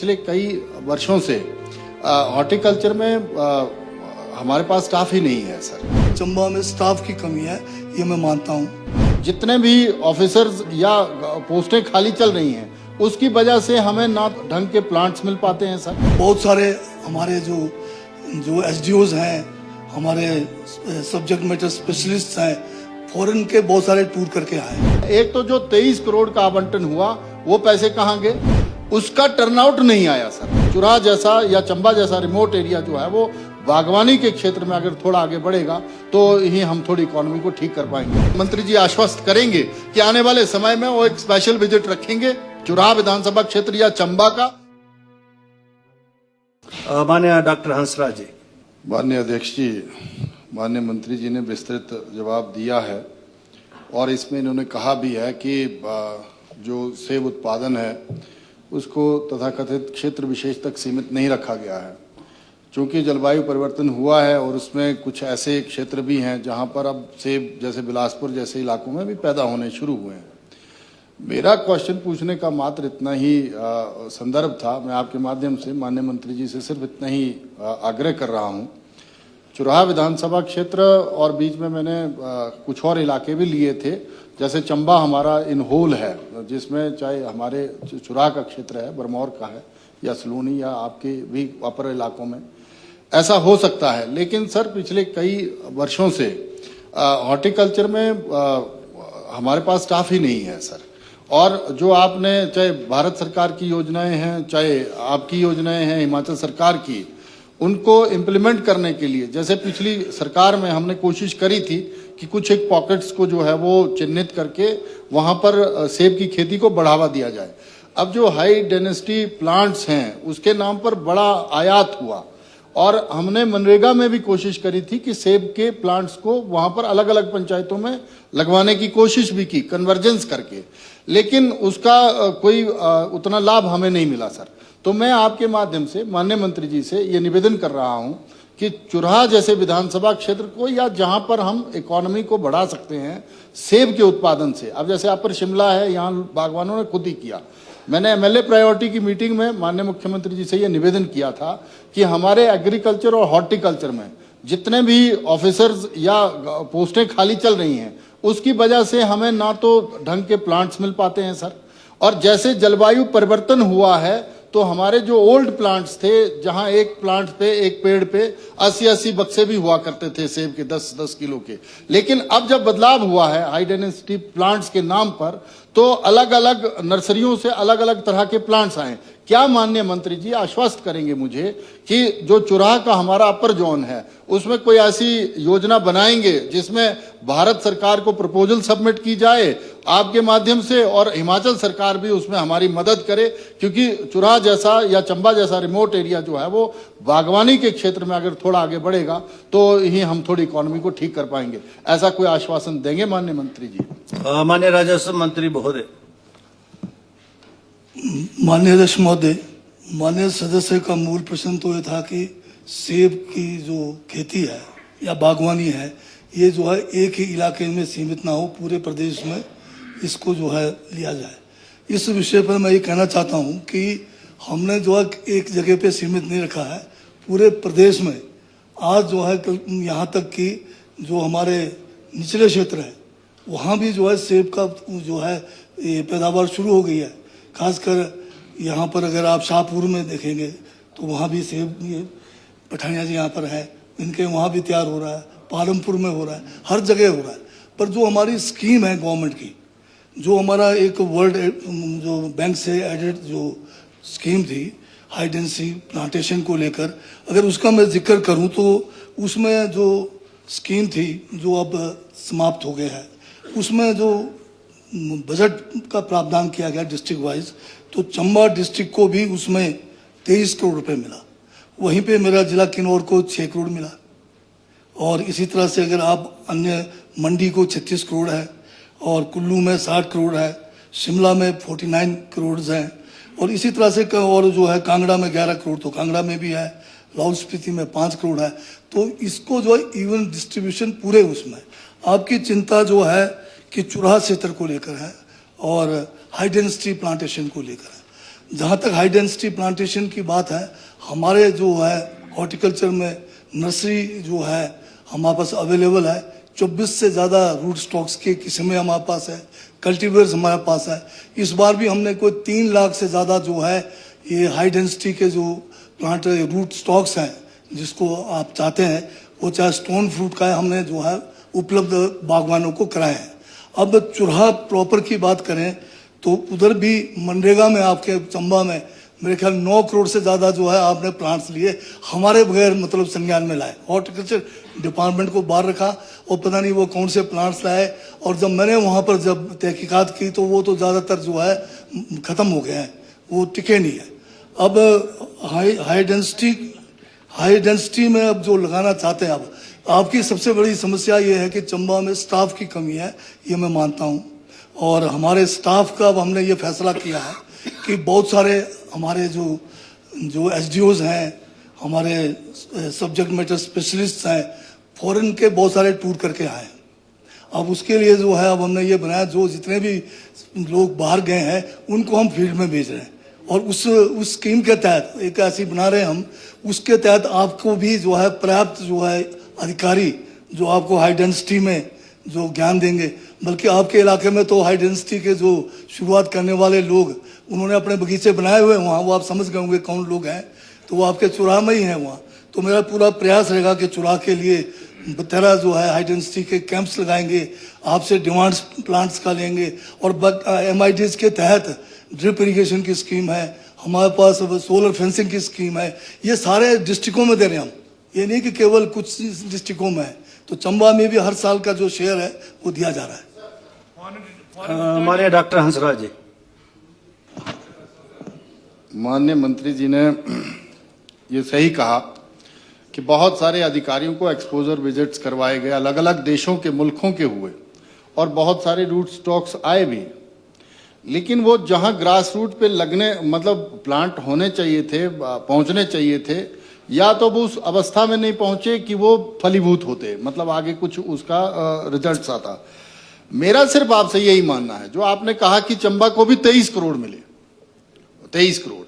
पिछले कई वर्षों से हॉर्टिकल्चर में हमारे पास स्टाफ ही नहीं है सर। चंबा में स्टाफ की कमी है, ये मैं मानता हूँ। जितने भी ऑफिसर्स या पोस्टें खाली चल रही हैं उसकी वजह से हमें ना ढंग के प्लांट्स मिल पाते हैं सर। बहुत सारे हमारे जो एसडीओज हैं, हमारे सब्जेक्ट मैटर स्पेशलिस्ट हैं, फॉरेन के बहुत सारे टूर करके आए। एक तो जो 23 करोड़ का आवंटन हुआ वो पैसे कहाँ गए, उसका टर्नआउट नहीं आया सर। चुराह जैसा या चंबा जैसा रिमोट एरिया जो है वो बागवानी के क्षेत्र में अगर थोड़ा आगे बढ़ेगा तो ही हम थोड़ी इकोनॉमी को ठीक कर पाएंगे। मंत्री जी आश्वस्त करेंगे कि आने वाले समय में वो एक स्पेशल विजिट रखेंगे चुराह विधानसभा क्षेत्र या चंबा का। माननीय डॉक्टर हंसराज जी। माननीय अध्यक्ष जी, माननीय मंत्री जी ने विस्तृत जवाब दिया है और इसमें इन्होंने कहा भी है कि जो सेब उत्पादन है उसको तथाकथित क्षेत्र विशेष तक सीमित नहीं रखा गया है, क्योंकि जलवायु परिवर्तन हुआ है और उसमें कुछ ऐसे क्षेत्र भी हैं जहां पर अब सेब जैसे बिलासपुर जैसे इलाकों में भी पैदा होने शुरू हुए हैं। मेरा क्वेश्चन पूछने का मात्र इतना ही संदर्भ था। मैं आपके माध्यम से माननीय मंत्री जी से सिर्फ इतना ही आग्रह कर रहा हूं। चुराह विधानसभा क्षेत्र और बीच में मैंने कुछ और इलाके भी लिए थे, जैसे चंबा हमारा इन होल है, जिसमें चाहे हमारे चुराह का क्षेत्र है, बरमौर का है या सलूनी या आपके भी अपर इलाकों में ऐसा हो सकता है। लेकिन सर पिछले कई वर्षों से हॉर्टिकल्चर में हमारे पास स्टाफ ही नहीं है सर। और जो आपने चाहे भारत सरकार की योजनाएं हैं, चाहे आपकी योजनाएं हैं, हिमाचल सरकार की, उनको इम्प्लीमेंट करने के लिए जैसे पिछली सरकार में हमने कोशिश करी थी कि कुछ एक पॉकेट्स को जो है वो चिन्हित करके वहां पर सेब की खेती को बढ़ावा दिया जाए। अब जो हाई डेंसिटी प्लांट्स हैं उसके नाम पर बड़ा आयात हुआ और हमने मनरेगा में भी कोशिश करी थी कि सेब के प्लांट्स को वहां पर अलग अलग पंचायतों में लगवाने की कोशिश भी की कन्वर्जेंस करके, लेकिन उसका कोई उतना लाभ हमें नहीं मिला सर। तो मैं आपके माध्यम से माननीय मंत्री जी से ये निवेदन कर रहा हूं कि चुराह जैसे विधानसभा क्षेत्र को या जहां पर हम इकोनॉमी को बढ़ा सकते हैं सेब के उत्पादन से, अब जैसे अपर शिमला है, यहाँ बागवानों ने खुद ही किया। मैंने एमएलए प्रायोरिटी की मीटिंग में माननीय मुख्यमंत्री जी से यह निवेदन किया था कि हमारे एग्रीकल्चर और हॉर्टिकल्चर में जितने भी ऑफिसर्स या पोस्टें खाली चल रही हैं उसकी वजह से हमें ना तो ढंग के प्लांट्स मिल पाते हैं सर, और जैसे जलवायु परिवर्तन हुआ है तो हमारे जो ओल्ड प्लांट्स थे, जहां एक प्लांट पे एक पेड़ पे 80-80 बक्से भी हुआ करते थे सेब के 10-10 किलो के, लेकिन अब जब बदलाव हुआ है हाई डेंसिटी प्लांट्स के नाम पर तो अलग अलग नर्सरियों से अलग अलग तरह के प्लांट्स आए। क्या माननीय मंत्री जी आश्वस्त करेंगे मुझे कि जो चुराह का हमारा अपर जोन है उसमें कोई ऐसी योजना बनाएंगे जिसमें भारत सरकार को प्रपोजल सबमिट की जाए आपके माध्यम से और हिमाचल सरकार भी उसमें हमारी मदद करे, क्योंकि चुराह जैसा या चंबा जैसा रिमोट एरिया जो है वो बागवानी के क्षेत्र में अगर थोड़ा आगे बढ़ेगा तो ही हम थोड़ी इकोनॉमी को ठीक कर पाएंगे। ऐसा कोई आश्वासन देंगे माननीय मंत्री जी? माननीय राजस्व मंत्री महोदय। माननीय अध्यक्ष महोदय, माननीय सदस्य का मूल प्रश्न तो ये था कि सेब की जो खेती है या बागवानी है ये जो है एक ही इलाके में सीमित ना हो, पूरे प्रदेश में इसको जो है लिया जाए। इस विषय पर मैं ये कहना चाहता हूँ कि हमने जो है एक जगह पे सीमित नहीं रखा है, पूरे प्रदेश में आज जो है यहाँ तक कि जो हमारे निचले क्षेत्र है वहाँ भी जो है सेब का जो है ये पैदावार शुरू हो गई है। खासकर यहाँ पर अगर आप शाहपुर में देखेंगे तो वहाँ भी सेब, ये पठानिया जी यहाँ पर है, इनके वहाँ भी तैयार हो रहा है, पालमपुर में हो रहा है, हर जगह हो रहा है। पर जो हमारी स्कीम है गवर्नमेंट की, जो हमारा एक वर्ल्ड जो बैंक से एडेड जो स्कीम थी हाई डेंसिटी प्लांटेशन को लेकर, अगर उसका मैं जिक्र करूँ तो उसमें जो स्कीम थी जो अब समाप्त हो गया है, उसमें जो बजट का प्रावधान किया गया डिस्ट्रिक्ट वाइज, तो चंबा डिस्ट्रिक्ट को भी उसमें 23 करोड़ रुपए मिला। वहीं पे मेरा जिला किन्नौर को 6 करोड़ मिला और इसी तरह से अगर आप अन्य मंडी को 36 करोड़ है और कुल्लू में 60 करोड़ है, शिमला में 49 करोड़ हैं और इसी तरह से और जो है कांगड़ा में 11 करोड़, तो कांगड़ा में भी है, लाहौल स्पीति में 5 करोड़ है। तो इसको जो है इवन डिस्ट्रीब्यूशन पूरे उसमें। आपकी चिंता जो है कि चुराह क्षेत्र को लेकर है और हाई डेंसिटी प्लांटेशन को लेकर है। जहाँ तक हाई डेंसिटी प्लांटेशन की बात है, हमारे जो है हॉर्टिकल्चर में नर्सरी जो है हमारे पास अवेलेबल है। 24 से ज़्यादा रूट स्टॉक्स की किस्में हमारे पास है, कल्टीवेटर्स हमारे पास है। इस बार भी हमने कोई 3 लाख से ज़्यादा जो है ये हाई डेंसिटी के जो प्लांट रूट स्टॉक्स हैं, जिसको आप चाहते हैं, वो चाहे स्टोन फ्रूट का है, हमने जो है उपलब्ध बागवानों को कराए हैं। अब चुराहा प्रॉपर की बात करें तो उधर भी मनरेगा में आपके चंबा में मेरे ख्याल 9 करोड़ से ज़्यादा जो है आपने प्लांट्स लिए, हमारे बगैर मतलब संज्ञान में लाए। हॉर्टिकल्चर डिपार्टमेंट को बाहर रखा और पता नहीं वो कौन से प्लांट्स लाए, और जब मैंने वहाँ पर जब तहकीकात की तो वो तो ज़्यादातर जो है ख़त्म हो गए हैं, वो टिके नहीं है। अब हाई डेंसिटी में अब जो लगाना चाहते हैं, अब आपकी सबसे बड़ी समस्या ये है कि चंबा में स्टाफ की कमी है, ये मैं मानता हूँ। और हमारे स्टाफ का अब हमने ये फैसला किया है कि बहुत सारे हमारे जो एसडीओज हैं, हमारे सब्जेक्ट मैटर स्पेशलिस्ट हैं, फॉरेन के बहुत सारे टूर करके आए। अब उसके लिए जो है अब हमने ये बनाया, जो जितने भी लोग बाहर गए हैं उनको हम फील्ड में भेज रहे हैं, और उस स्कीम के तहत एक ऐसी बना रहे हैं हम, उसके तहत आपको भी जो है पर्याप्त जो है अधिकारी जो आपको हाई डेंसिटी में जो ज्ञान देंगे। बल्कि आपके इलाके में तो हाई डेंसिटी के जो शुरुआत करने वाले लोग, उन्होंने अपने बगीचे बनाए हुए हैं वहाँ, वो आप समझ गए होंगे कौन लोग हैं, तो वो आपके चुराह में ही हैं वहाँ। तो मेरा पूरा प्रयास रहेगा कि चुराह के लिए तरह जो है हाई डेंसिटी के कैंप्स लगाएंगे, आपसे डिमांड्स प्लांट्स का लेंगे, और MIDs के तहत ड्रिप इरिगेशन की स्कीम है हमारे पास, सोलर फेंसिंग की स्कीम है। ये सारे डिस्ट्रिक्टों में दे रहे हैं हम, ये नहीं कि केवल कुछ डिस्ट्रिक्टों में है। तो चंबा में भी हर साल का जो शेयर है वो दिया जा रहा है। माननीय डॉक्टर हंसराज जी। माननीय मंत्री जी ने ये सही कहा कि बहुत सारे अधिकारियों को एक्सपोजर विजिट्स करवाए गए, अलग अलग देशों के मुल्कों के हुए, और बहुत सारे रूट स्टॉक्स आए भी, लेकिन वो जहां ग्रास रूट पे लगने मतलब प्लांट होने चाहिए थे, पहुंचने चाहिए थे, या तो वो उस अवस्था में नहीं पहुंचे कि वो फलीभूत होते, मतलब आगे कुछ उसका रिजल्ट्स आता। मेरा सिर्फ आपसे यही मानना है, जो आपने कहा कि चंबा को भी 23 करोड़ मिले, 23 करोड़,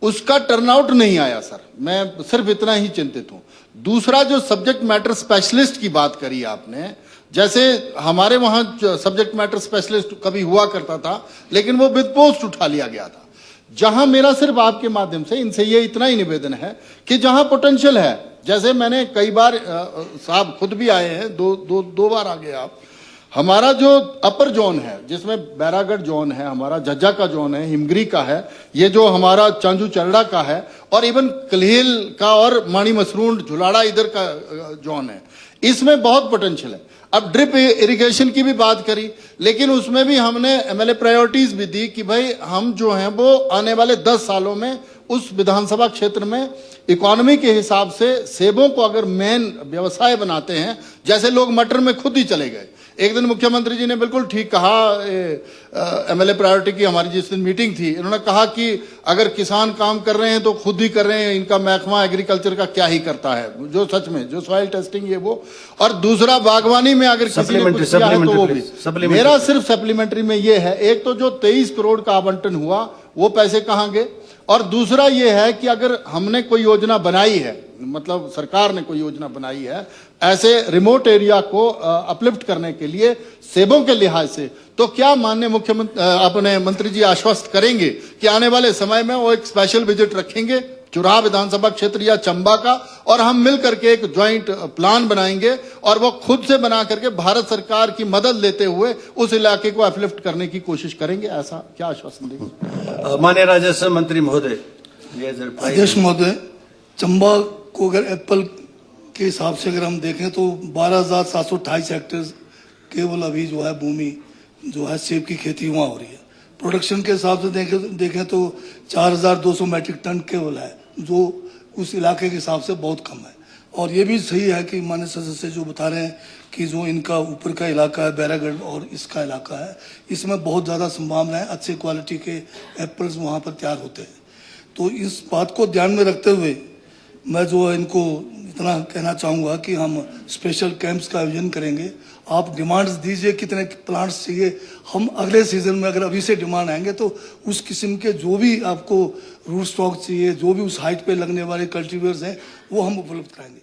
उसका टर्नआउट नहीं आया सर, मैं सिर्फ इतना ही चिंतित हूं। दूसरा, जो सब्जेक्ट मैटर स्पेशलिस्ट की बात करी आपने, जैसे हमारे वहां सब्जेक्ट मैटर स्पेशलिस्ट कभी हुआ करता था, लेकिन वो विद पोस्ट उठा लिया गया था। जहां मेरा सिर्फ आपके माध्यम से इनसे ये इतना ही निवेदन है कि जहां पोटेंशियल है, जैसे मैंने कई बार साहब खुद भी आए हैं, दो बार आ गए आप, हमारा जो अपर जोन है जिसमें बैरागढ़ जोन है, हमारा झज्जा का जोन है, हिमगिरी का है, ये जो हमारा चांजू चरड़ा का है, और इवन कल्हेल का और माणी मसरूंड झुलाड़ा इधर का जोन है, इसमें बहुत पोटेंशियल है। अब ड्रिप इरिगेशन की भी बात करी, लेकिन उसमें भी हमने MLA प्रायोरिटीज भी दी कि भाई हम जो हैं वो आने वाले 10 सालों में उस विधानसभा क्षेत्र में इकोनॉमी के हिसाब से सेबों को अगर मेन व्यवसाय बनाते हैं, जैसे लोग मटर में खुद ही चले गए। एक दिन मुख्यमंत्री जी ने बिल्कुल ठीक कहा, MLA प्रायोरिटी की हमारी जिस दिन मीटिंग थी, इन्होंने कहा कि अगर किसान काम कर रहे हैं तो खुद ही कर रहे हैं, इनका महकमा एग्रीकल्चर का क्या ही करता है, जो सच में जो सॉइल टेस्टिंग ये वो। और दूसरा, बागवानी में अगर किसी ने कुछ किया है तो वो भी। मेरा सिर्फ सप्लीमेंट्री में ये है, एक तो जो 23 करोड़ का आवंटन हुआ वो पैसे कहाँ गए, और दूसरा ये है कि अगर हमने कोई योजना बनाई है, मतलब सरकार ने कोई योजना बनाई है ऐसे रिमोट एरिया को अपलिफ्ट करने के लिए सेबों के लिहाज से, तो क्या माननीय मुख्यमंत्री अपने मंत्री जी आश्वस्त करेंगे कि आने वाले समय में वो एक स्पेशल विजिट रखेंगे चुराह विधानसभा क्षेत्र या चंबा का, और हम मिल करके एक ज्वाइंट प्लान बनाएंगे, और वो खुद से बना करके भारत सरकार की मदद लेते हुए उस इलाके को अपलिफ्ट करने की कोशिश करेंगे, ऐसा क्या आश्वासन देंगे? माननीय राजस्व मंत्री महोदय। अध्यक्ष महोदय, चंबा को अगर एप्पल के हिसाब से अगर हम देखें तो 12,728 हेक्टेयर केवल अभी जो है भूमि जो है सेब की खेती वहाँ हो रही है। प्रोडक्शन के हिसाब से देखें तो 4,200 मैट्रिक टन केवल है, जो उस इलाके के हिसाब से बहुत कम है। और ये भी सही है कि माननीय सदस्य जो बता रहे हैं कि जो इनका ऊपर का इलाका है बैरागढ़ और इसका इलाका है, इसमें बहुत ज़्यादा संभावना है, अच्छे क्वालिटी के एप्पल्स वहाँ पर तैयार होते हैं। तो इस बात को ध्यान में रखते हुए मैं जो इनको इतना कहना चाहूँगा कि हम स्पेशल कैंप्स का आयोजन करेंगे। आप डिमांड्स दीजिए कितने प्लांट्स चाहिए, हम अगले सीजन में अगर अभी से डिमांड आएंगे तो उस किस्म के जो भी आपको रूट स्टॉक चाहिए, जो भी उस हाइट पे लगने वाले कल्टीवेटर्स हैं वो हम उपलब्ध कराएंगे।